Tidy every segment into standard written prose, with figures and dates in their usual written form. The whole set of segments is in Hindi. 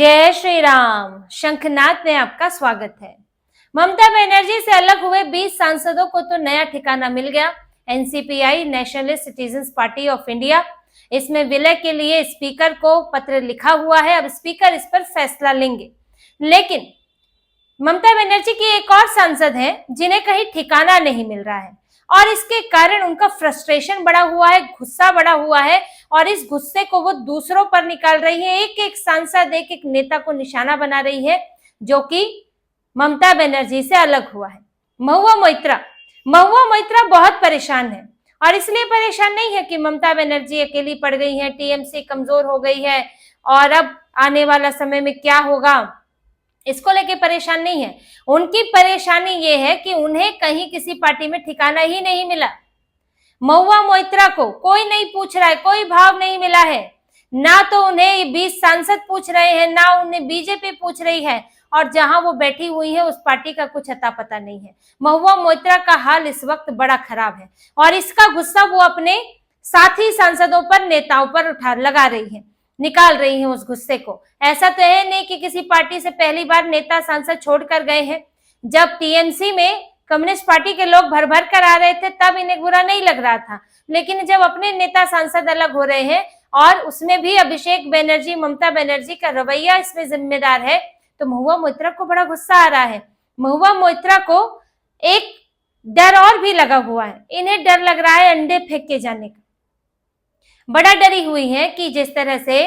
जय श्री राम। शंखनाद में आपका स्वागत है। ममता बनर्जी से अलग हुए 20 सांसदों को तो नया ठिकाना मिल गया। NCPI, nationalist citizens party of India, इसमें विलय के लिए स्पीकर को पत्र लिखा हुआ है। अब स्पीकर इस पर फैसला लेंगे। लेकिन ममता बनर्जी की एक और सांसद हैं जिन्हें कहीं ठिकाना नहीं मिल रहा है और इसके कारण उनका फ्रस्ट्रेशन बढ़ा हुआ है, गुस्सा बढ़ा हुआ है और इस गुस्से को वो दूसरों पर निकाल रही है। एक एक सांसद, एक एक नेता को निशाना बना रही है जो कि ममता बनर्जी से अलग हुआ है। महुआ मोइत्रा बहुत परेशान है और इसलिए परेशान नहीं है कि ममता बनर्जी अकेली पड़ गई है, टीएमसी कमजोर हो गई है और अब आने वाला समय में क्या होगा इसको लेके परेशान नहीं है। उनकी परेशानी ये है कि उन्हें कहीं किसी पार्टी में ठिकाना ही नहीं मिला। महुआ मोइत्रा को कोई नहीं पूछ रहा है, कोई भाव नहीं मिला है। ना तो उन्हें 20 सांसद पूछ रहे हैं, ना उन्हें बीजेपी पूछ रही है और जहां वो बैठी हुई है उस पार्टी का कुछ अता पता नहीं है। महुआ मोइत्रा का हाल इस वक्त बड़ा खराब है और इसका गुस्सा वो अपने साथी सांसदों पर, नेताओं पर लगा रही है, निकाल रही है उस गुस्से को। ऐसा तो है नहीं कि किसी पार्टी से पहली बार नेता सांसद छोड़कर गए हैं। जब टीएमसी में कम्युनिस्ट पार्टी के लोग भर भर कर आ रहे थे तब इन्हें बुरा नहीं लग रहा था, लेकिन जब अपने नेता सांसद अलग हो रहे हैं और उसमें भी अभिषेक बनर्जी, ममता बनर्जी का रवैया इसमें जिम्मेदार है, तो महुआ मोइत्रा को बड़ा गुस्सा आ रहा है। महुआ मोइत्रा को एक डर और भी लगा हुआ है। इन्हें डर लग रहा है अंडे फेंक के जाने का। बड़ा डरी हुई है कि जिस तरह से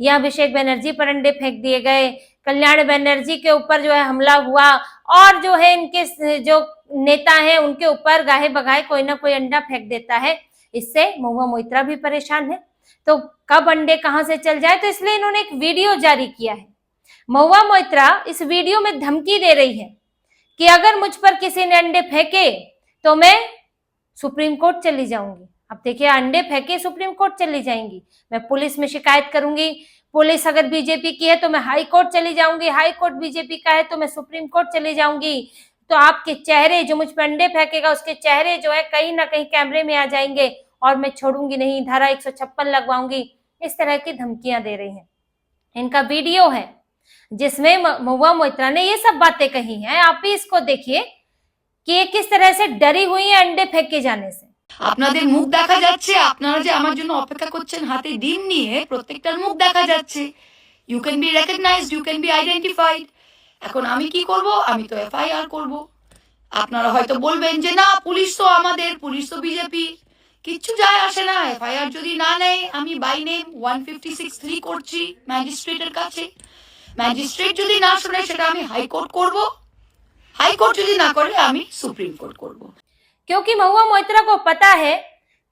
यह अभिषेक बनर्जी पर अंडे फेंक दिए गए, कल्याण बनर्जी के ऊपर जो है हमला हुआ और जो है इनके जो नेता हैं उनके ऊपर गाहे बगाहे कोई ना कोई अंडा फेंक देता है। इससे महुआ मोइत्रा भी परेशान है। तो कब अंडे कहां से चल जाए, तो इसलिए इन्होंने एक वीडियो जारी किया है। महुआ मोइत्रा इस वीडियो में धमकी दे रही है कि अगर मुझ पर किसी ने अंडे फेंके तो मैं सुप्रीम कोर्ट चली जाऊंगी। अब देखिए, अंडे फेंके सुप्रीम कोर्ट चली जाएंगी, मैं पुलिस में शिकायत करूंगी, पुलिस अगर बीजेपी की है तो मैं हाई कोर्ट चली जाऊंगी, हाई कोर्ट बीजेपी का है तो मैं सुप्रीम कोर्ट चली जाऊंगी। तो आपके चेहरे, जो मुझ पर अंडे फेंकेगा उसके चेहरे जो है कहीं ना कहीं कैमरे में आ जाएंगे और मैं छोड़ूंगी नहीं, धारा 156 लगवाऊंगी। इस तरह की धमकियां दे रही हैं। इनका वीडियो है जिसमें महुआ मोइत्रा ने ये सब बातें कही हैं। आप भी इसको देखिए कि ये किस तरह से डरी हुई है अंडे फेंके जाने से। আপনাদের মুখ দেখা যাচ্ছে, আপনারা যে আমার জন্য অপেক্ষা করছেন হাতে ডিম নিয়ে, প্রত্যেকটার মুখ দেখা যাচ্ছে। You can be recognised, you can be identified. এখন আমি কি করব? আমি তো এফআইআর করব। আপনারা হয়তো বলবেন যে না, পুলিশ তো আমাদের, পুলিশ তো বিজেপি, কিচ্ছু যায় আসে না। এফআইআর যদি না নেয়, আমি বাই নেম 156(3) করছি ম্যাজিস্ট্রেটের কাছে। ম্যাজিস্ট্রেট যদি না শুনে সেটা আমি হাইকোর্ট করব। হাইকোর্ট যদি না করে আমি সুপ্রিম কোর্ট করব। क्योंकि महुआ मोइत्रा को पता है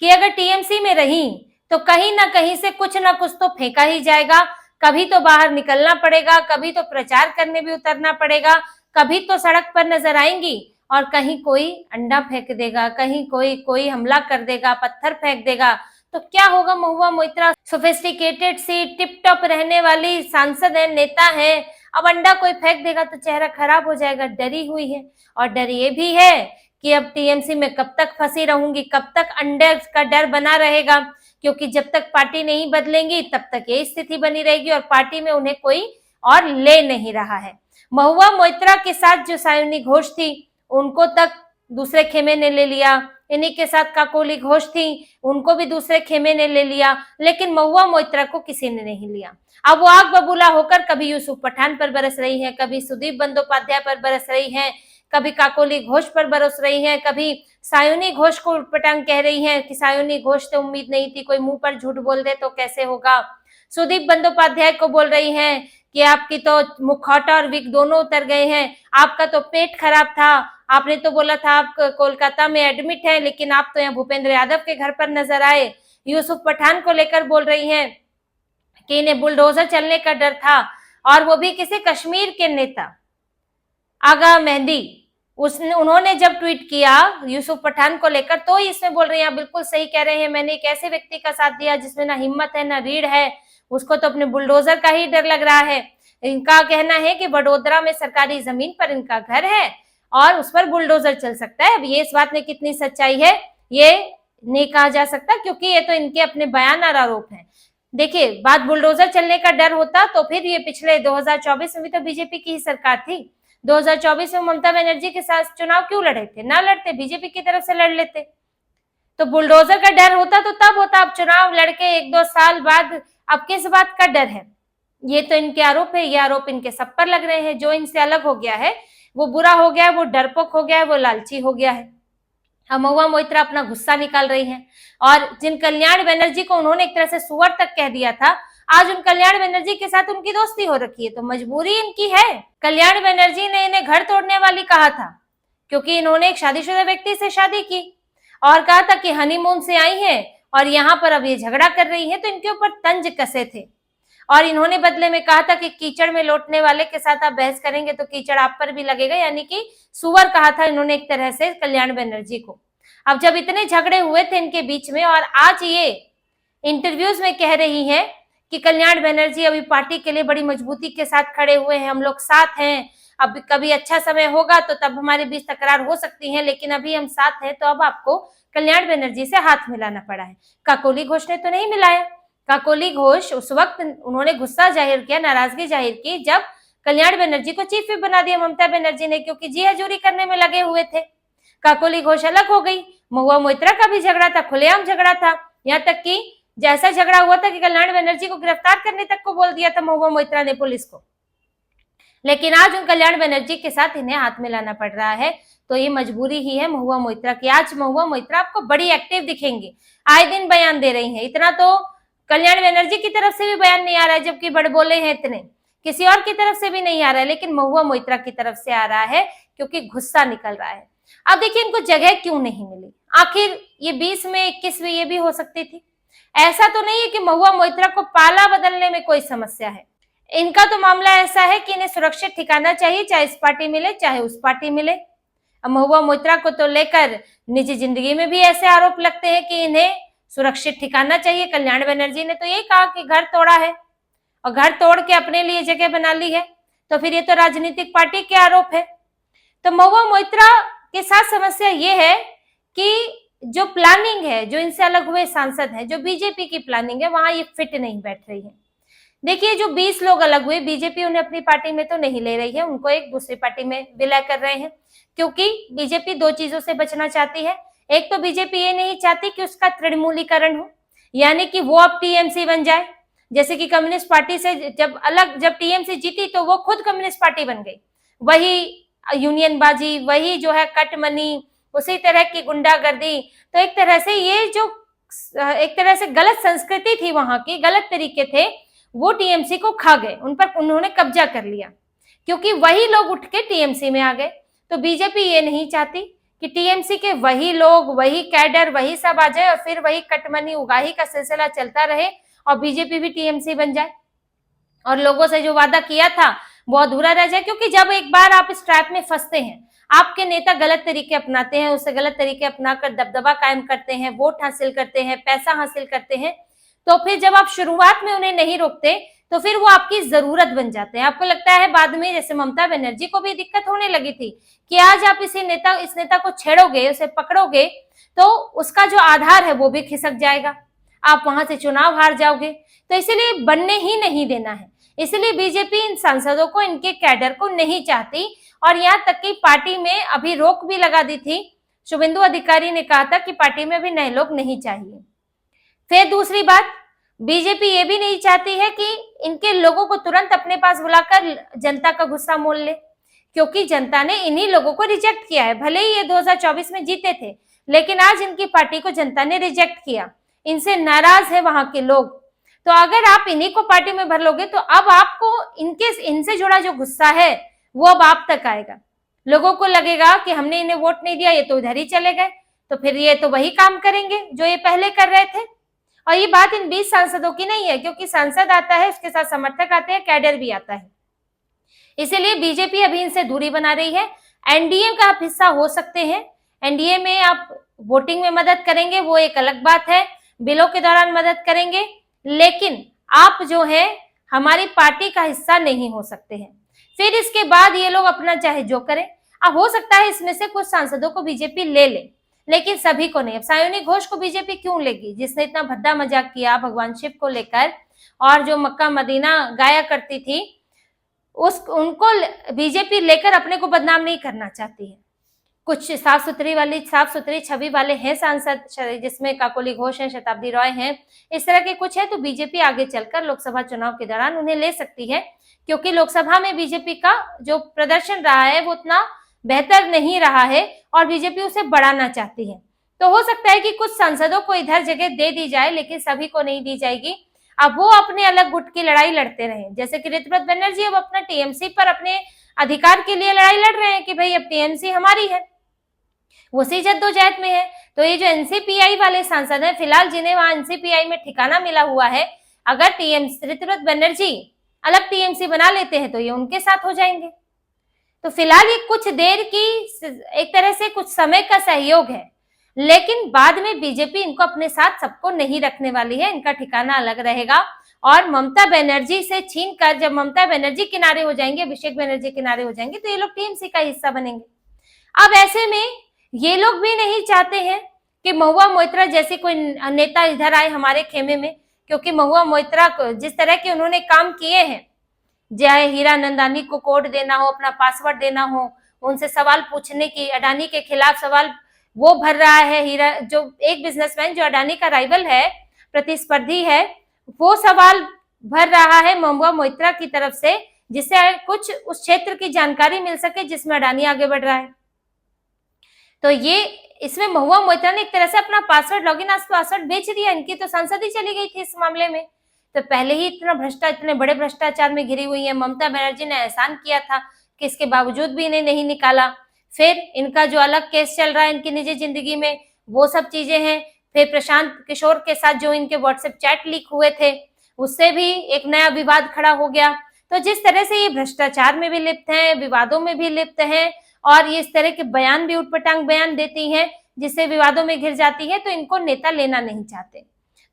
कि अगर टीएमसी में रही तो कहीं ना कहीं से कुछ ना कुछ तो फेंका ही जाएगा। कभी तो बाहर निकलना पड़ेगा, कभी तो प्रचार करने भी उतरना पड़ेगा, कभी तो सड़क पर नजर आएंगी और कहीं कोई अंडा फेंक देगा, कहीं कोई हमला कर देगा, पत्थर फेंक देगा। तो क्या होगा? महुआ मोइत्रा सोफिस्टिकेटेड सी, टिप टॉप रहने वाली सांसद है, नेता है, अब अंडा कोई फेंक देगा तो चेहरा खराब हो जाएगा। डरी हुई है और डर ये भी है कि अब टीएमसी में कब तक फंसी रहूंगी, कब तक अंडे का डर बना रहेगा, क्योंकि जब तक पार्टी नहीं बदलेंगी तब तक ये स्थिति बनी रहेगी और पार्टी में उन्हें कोई और ले नहीं रहा है। महुआ मोइत्रा के साथ जो सायोनी घोष थी उनको तक दूसरे खेमे ने ले लिया, इन्हीं के साथ काकोली घोष थी उनको भी दूसरे खेमे ने ले लिया, लेकिन महुआ मोइत्रा को किसी ने नहीं लिया। अब वो आग बबूला होकर कभी यूसुफ पठान पर बरस रही है, कभी सुदीप बंदोपाध्याय पर बरस रही है, कभी काकोली घोष पर बरस रही हैं, कभी सायोनी घोष को उटपटांग कह रही हैं कि सायोनी घोष से उम्मीद नहीं थी, कोई मुंह पर झूठ बोल दे तो कैसे होगा। सुदीप बंदोपाध्याय को बोल रही हैं कि आपकी तो मुखौटा और विग दोनों उतर गए हैं, आपका तो पेट खराब था, आपने तो बोला था आप कोलकाता में एडमिट है, लेकिन आप तो यहाँ भूपेंद्र यादव के घर पर नजर आए। यूसुफ पठान को लेकर बोल रही हैं कि इन्हें बुलडोजर चलने का डर था और वो भी किसी कश्मीर के नेता आगा मेहंदी, उन्होंने जब ट्वीट किया यूसुफ पठान को लेकर तो इसमें बोल रही हैं बिल्कुल सही कह रहे हैं, मैंने एक ऐसे व्यक्ति का साथ दिया जिसमें ना हिम्मत है ना रीढ़ है, उसको तो अपने बुलडोजर का ही डर लग रहा है। इनका कहना है कि वडोदरा में सरकारी जमीन पर इनका घर है और उस पर बुलडोजर चल सकता है। अब ये इस बात में कितनी सच्चाई है ये नहीं कहा जा सकता, क्योंकि ये तो इनके अपने बयान और आरोप हैं। देखिए, बात बुलडोजर चलने का डर होता तो फिर ये पिछले 2024 में भी तो बीजेपी की ही सरकार थी। 2024 में ममता बनर्जी के साथ चुनाव क्यों लड़े थे? ना लड़ते, बीजेपी की तरफ से लड़ लेते। तो बुलडोजर का डर होता तो तब होता, अब चुनाव लड़के 1-2 साल बाद अब किस बात का डर है? ये तो इनके आरोप है, ये आरोप इनके सब पर लग रहे हैं। जो इनसे अलग हो गया है वो बुरा हो गया है, वो डरपोक हो गया है, वो लालची हो गया है। अब महुआ मोइत्रा अपना गुस्सा निकाल रही हैं और जिन कल्याण बनर्जी को उन्होंने एक तरह से सुअर तक कह दिया था, आज उन कल्याण बनर्जी के साथ उनकी दोस्ती हो रखी है। तो मजबूरी इनकी है। कल्याण बनर्जी ने इन्हें घर तोड़ने वाली कहा था, क्योंकि इन्होंने एक शादीशुदा व्यक्ति से शादी की और कहा था कि हनीमून से आई हैं और यहाँ पर अब ये झगड़ा कर रही है, तो इनके ऊपर तंज कसे थे। और इन्होंने बदले में कहा था कि कीचड़ में लौटने वाले के साथ आप बहस करेंगे तो कीचड़ आप पर भी लगेगा, यानी कि सुअर कहा था इन्होंने एक तरह से कल्याण बनर्जी को। अब जब इतने झगड़े हुए थे इनके बीच में और आज ये इंटरव्यूज में कह रही हैं कि कल्याण बनर्जी अभी पार्टी के लिए बड़ी मजबूती के साथ खड़े हुए हैं, हम लोग साथ हैं, अब कभी अच्छा समय होगा तो तब हमारे बीच तकरार हो सकती है, लेकिन अभी हम साथ हैं। तो अब आपको कल्याण बनर्जी से हाथ मिलाना पड़ा है। काकोली घोष ने तो नहीं मिलाया। काकोली घोष उस वक्त उन्होंने गुस्सा जाहिर किया, नाराजगी जाहिर की जब कल्याण बनर्जी को चीफ व्हिप बना दिया ममता बनर्जी ने, क्योंकि जी हजूरी करने में लगे हुए थे। काकोली घोष अलग हो गई। महुआ मोइत्रा का भी झगड़ा था, खुलेआम झगड़ा था, यहाँ तक कि जैसा झगड़ा हुआ था कि कल्याण बनर्जी को गिरफ्तार करने तक को बोल दिया था महुआ मोइत्रा ने पुलिस को। लेकिन आज उन कल्याण बनर्जी के साथ इन्हें हाथ मिलाना पड़ रहा है। तो ये मजबूरी ही है महुआ मोइत्रा की। आज महुआ मोइत्रा आपको बड़ी एक्टिव दिखेंगी, आए दिन बयान दे रही हैं। इतना तो कल्याण बनर्जी की तरफ से भी बयान नहीं आ रहा है, जबकि बड़बोले हैं इतने, किसी और की तरफ से भी नहीं आ रहा है, लेकिन महुआ मोइत्रा की तरफ से आ रहा है क्योंकि गुस्सा निकल रहा है। अब देखिए इनको जगह क्यों नहीं मिली? आखिर ये 20 में 21 में ये भी हो सकती थी। ऐसा तो नहीं है कि महुआ मोइत्रा को पाला बदलने में कोई समस्या है। इनका तो मामला ऐसा है कि इन्हें सुरक्षित ठिकाना चाहिए, चाहे इस पार्टी मिले चाहे उस पार्टी मिले। अब महुआ मोइत्रा को तो लेकर निजी जिंदगी में भी ऐसे आरोप लगते हैं कि इन्हें सुरक्षित ठिकाना चाहिए। कल्याण बनर्जी ने तो यही कहा कि घर तोड़ा है और घर तोड़ के अपने लिए जगह बना ली है, तो फिर ये तो राजनीतिक पार्टी के आरोप है। तो महुआ मोइत्रा के साथ समस्या ये है कि जो प्लानिंग है, जो इनसे अलग हुए सांसद हैं, जो बीजेपी की प्लानिंग है, वहां ये फिट नहीं बैठ रही है। देखिए जो 20 लोग अलग हुए, बीजेपी उन्हें अपनी पार्टी में तो नहीं ले रही है, उनको एक दूसरी पार्टी में विलय कर रहे हैं, क्योंकि बीजेपी दो चीजों से बचना चाहती है। एक तो बीजेपी ये नहीं चाहती कि उसका तृणमूलीकरण हो, यानी कि वो अब टीएमसी बन जाए। जैसे कि कम्युनिस्ट पार्टी से जब टीएमसी जीती तो वो खुद कम्युनिस्ट पार्टी बन गई, वही यूनियनबाजी, वही जो है कटमनी, उसी तरह की गुंडागर्दी। तो एक तरह से ये जो एक तरह से गलत संस्कृति थी वहां की, गलत तरीके थे, वो टीएमसी को खा गए, उन पर उन्होंने कब्जा कर लिया, क्योंकि वही लोग उठ के टीएमसी में आ गए। तो बीजेपी ये नहीं चाहती कि टीएमसी के वही लोग, वही कैडर, वही सब आ जाए और फिर वही कटमनी उगाही का सिलसिला चलता रहे और बीजेपी भी टीएमसी बन जाए और लोगों से जो वादा किया था वो अधूरा रह जाए। क्योंकि जब एक बार आप इस ट्रैप में फंसते हैं, आपके नेता गलत तरीके अपनाते हैं, उससे गलत तरीके अपनाकर दबदबा कायम करते हैं, वोट हासिल करते हैं, पैसा हासिल करते हैं, तो फिर जब आप शुरुआत में उन्हें नहीं रोकते तो फिर वो आपकी जरूरत बन जाते हैं। आपको लगता है बाद में, जैसे ममता बनर्जी को भी दिक्कत होने लगी थी कि आज आप इस नेता को छेड़ोगे, उसे पकड़ोगे तो उसका जो आधार है वो भी खिसक जाएगा, आप वहां से चुनाव हार जाओगे। तो इसीलिए बनने ही नहीं देना है। इसलिए बीजेपी इन सांसदों को, इनके कैडर को नहीं चाहती और यहाँ तक कि पार्टी में अभी रोक भी लगा दी थी। शुभेंदु अधिकारी ने कहा था कि पार्टी में अभी नए लोग नहीं चाहिए। फिर दूसरी बात, बीजेपी ये भी नहीं चाहती है कि इनके लोगों को तुरंत अपने पास बुलाकर जनता का गुस्सा मोल ले, क्योंकि जनता ने इन्हीं लोगों को रिजेक्ट किया है। भले ही ये 2024 में जीते थे, लेकिन आज इनकी पार्टी को जनता ने रिजेक्ट किया, इनसे नाराज है वहां के लोग। तो अगर आप इन्हीं को पार्टी में भर लोगे तो अब आपको इनसे जुड़ा जो गुस्सा है वो अब आप तक आएगा। लोगों को लगेगा कि हमने इन्हें वोट नहीं दिया, ये तो उधर ही चले गए, तो फिर ये तो वही काम करेंगे जो ये पहले कर रहे थे। और ये बात इन 20 सांसदों की नहीं है, क्योंकि सांसद आता है, उसके साथ समर्थक आते हैं, कैडर भी आता है। इसीलिए बीजेपी अभी इनसे दूरी बना रही है। एनडीए का आप हिस्सा हो सकते हैं, एनडीए में आप वोटिंग में मदद करेंगे, वो एक अलग बात है, बिलों के दौरान मदद करेंगे, लेकिन आप जो है हमारी पार्टी का हिस्सा नहीं हो सकते हैं। फिर इसके बाद ये लोग अपना चाहे जो करें। अब हो सकता है इसमें से कुछ सांसदों को बीजेपी ले ले, लेकिन सभी को नहीं। अब सायोनी घोष को बीजेपी क्यों लेगी, जिसने इतना भद्दा मजाक किया भगवान शिव को लेकर, और जो मक्का मदीना गाया करती थी, उनको बीजेपी लेकर अपने को बदनाम नहीं करना चाहती है। कुछ साफ सुथरी छवि वाले हैं सांसद, जिसमें काकोली घोष हैं, शताब्दी रॉय हैं, इस तरह के कुछ है, तो बीजेपी आगे चलकर लोकसभा चुनाव के दौरान उन्हें ले सकती है, क्योंकि लोकसभा में बीजेपी का जो प्रदर्शन रहा है वो उतना बेहतर नहीं रहा है और बीजेपी उसे बढ़ाना चाहती है। तो हो सकता है कि कुछ सांसदों को इधर जगह दे दी जाए, लेकिन सभी को नहीं दी जाएगी। अब वो अपने अलग गुट की लड़ाई लड़ते रहे, जैसे कि ऋतुव्रत बनर्जी अब अपना टीएमसी पर अपने अधिकार के लिए लड़ाई लड़ रहे हैं कि भाई अब टीएमसी हमारी है, वो उसी जद्दोजहद में है। तो ये जो एनसीपीआई वाले सांसद हैं, फिलहाल जिन्हें वहां एनसीपीआई में ठिकाना मिला हुआ है, अगर ऋतुव्रत बनर्जी अलग टीएमसी बना लेते हैं तो ये उनके साथ हो जाएंगे। तो फिलहाल ये कुछ देर की एक तरह से कुछ समय का सहयोग है, लेकिन बाद में बीजेपी इनको अपने साथ सबको नहीं रखने वाली है, इनका ठिकाना अलग रहेगा। और ममता बनर्जी से छीनकर जब ममता बनर्जी किनारे हो जाएंगे, अभिषेक बनर्जी किनारे हो जाएंगे, तो ये लोग टीएमसी का हिस्सा बनेंगे। अब ऐसे में ये लोग भी नहीं चाहते हैं कि महुआ मोइत्रा जैसी कोई नेता इधर आए हमारे खेमे में, क्योंकि महुआ मोइत्रा जिस तरह के उन्होंने काम किए हैं, चाहे हीरानंदानी को कोड देना हो, अपना पासवर्ड देना हो, उनसे सवाल पूछने की, अडानी के खिलाफ सवाल वो भर रहा है, हीरा जो एक बिजनेसमैन जो अडानी का राइवल है, प्रतिस्पर्धी है, वो सवाल भर रहा है महुआ मोइत्रा की तरफ से, जिससे कुछ उस क्षेत्र की जानकारी मिल सके जिसमें अडानी आगे बढ़ रहा है। तो ये इसमें महुआ मोइत्रा ने एक तरह से अपना पासवर्ड, लॉगिन पासवर्ड बेच दिया। इनकी तो संसद ही चली गई थी इस मामले में। तो पहले ही इतने बड़े भ्रष्टाचार में घिरी हुई है। ममता बनर्जी ने एहसान किया था कि इसके बावजूद भी इन्हें नहीं निकाला। फिर इनका जो अलग केस चल रहा है इनकी निजी जिंदगी में, वो सब चीजें हैं। फिर प्रशांत किशोर के साथ जो इनके व्हाट्सएप चैट लीक हुए थे, उससे भी एक नया विवाद खड़ा हो गया। तो जिस तरह से ये भ्रष्टाचार में भी लिप्त हैं, विवादों में भी लिप्त हैं, और ये इस तरह के बयान भी उटपटांग बयान देती हैं जिससे विवादों में घिर जाती है, तो इनको नेता लेना नहीं चाहते।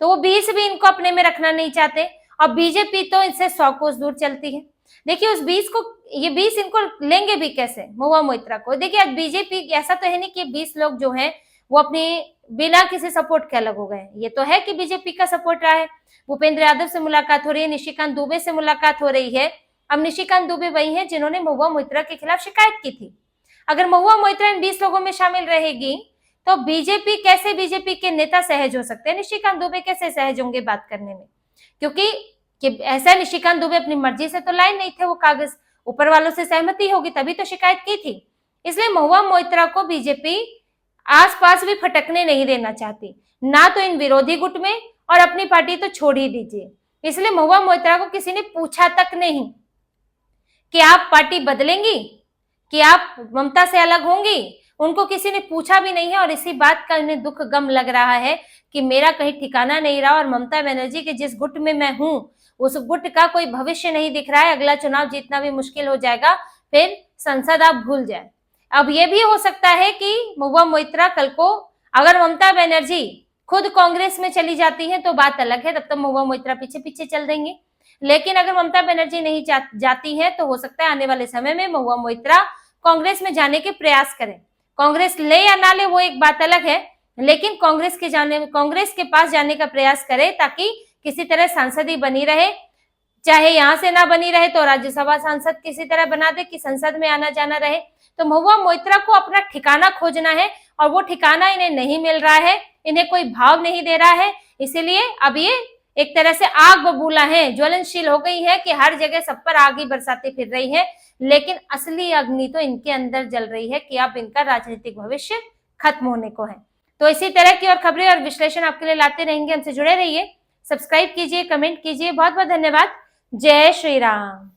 तो वो 20 भी इनको अपने में रखना नहीं चाहते। और बीजेपी तो इनसे 100 कोस दूर चलती है। देखिए उस 20 को, ये 20 इनको लेंगे भी कैसे, महुआ मोइत्रा को। देखिए आज बीजेपी ऐसा तो है नहीं कि 20 लोग जो हैं वो अपने बिना किसी सपोर्ट के अलग हो गए। ये तो है कि बीजेपी का सपोर्ट रहा है। भूपेंद्र यादव से मुलाकात हो रही है, निशिकांत दुबे से मुलाकात हो रही है। अब निशिकांत दुबे वही है जिन्होंने महुआ मोइत्रा के खिलाफ शिकायत की थी। अगर महुआ मोइत्रा इन 20 लोगों में शामिल रहेगी तो बीजेपी कैसे, बीजेपी के नेता सहज हो सकते हैं? निशिकांत दुबे कैसे सहज होंगे बात करने में? क्योंकि ऐसा निशिकांत दुबे अपनी मर्जी से तो लाए नहीं थे वो कागज, ऊपर वालों से सहमति होगी तभी तो शिकायत की थी। इसलिए महुआ मोइत्रा को बीजेपी आसपास भी फटकने नहीं देना चाहती, ना तो इन विरोधी गुट में, और अपनी पार्टी तो छोड़ ही दीजिए। इसलिए महुआ मोइत्रा को किसी ने पूछा तक नहीं कि आप पार्टी बदलेंगी, कि आप ममता से अलग होंगी, उनको किसी ने पूछा भी नहीं है। और इसी बात का इन्हें दुख गम लग रहा है कि मेरा कहीं ठिकाना नहीं रहा, और ममता बनर्जी के जिस गुट में मैं हूं उस गुट का कोई भविष्य नहीं दिख रहा है। अगला चुनाव जीतना भी मुश्किल हो जाएगा, फिर संसद आप भूल जाए। अब ये भी हो सकता है कि महुआ मोइत्रा कल को, अगर ममता बनर्जी खुद कांग्रेस में चली जाती है तो बात अलग है, तब तक महुआ मोइत्रा पीछे पीछे चल देंगे। लेकिन अगर ममता बनर्जी नहीं जाती है तो हो सकता है आने वाले समय में महुआ मोइत्रा कांग्रेस में जाने के प्रयास करें। कांग्रेस ले या ना ले वो एक बात अलग है, लेकिन कांग्रेस के पास जाने का प्रयास करे, ताकि किसी तरह सांसद ही बनी रहे। चाहे यहाँ से ना बनी रहे तो राज्यसभा सांसद किसी तरह बना दे कि संसद में आना जाना रहे। तो महुआ मोइत्रा को अपना ठिकाना खोजना है, और वो ठिकाना इन्हें नहीं मिल रहा है, इन्हें कोई भाव नहीं दे रहा है। इसीलिए अब ये एक तरह से आग बबूला है, ज्वलनशील हो गई है कि हर जगह सब पर आग ही बरसाती फिर रही है। लेकिन असली अग्नि तो इनके अंदर जल रही है कि अब इनका राजनीतिक भविष्य खत्म होने को है। तो इसी तरह की और खबरें और विश्लेषण आपके लिए लाते रहेंगे। हमसे जुड़े रहिए, सब्सक्राइब कीजिए, कमेंट कीजिए। बहुत बहुत धन्यवाद। जय श्री राम।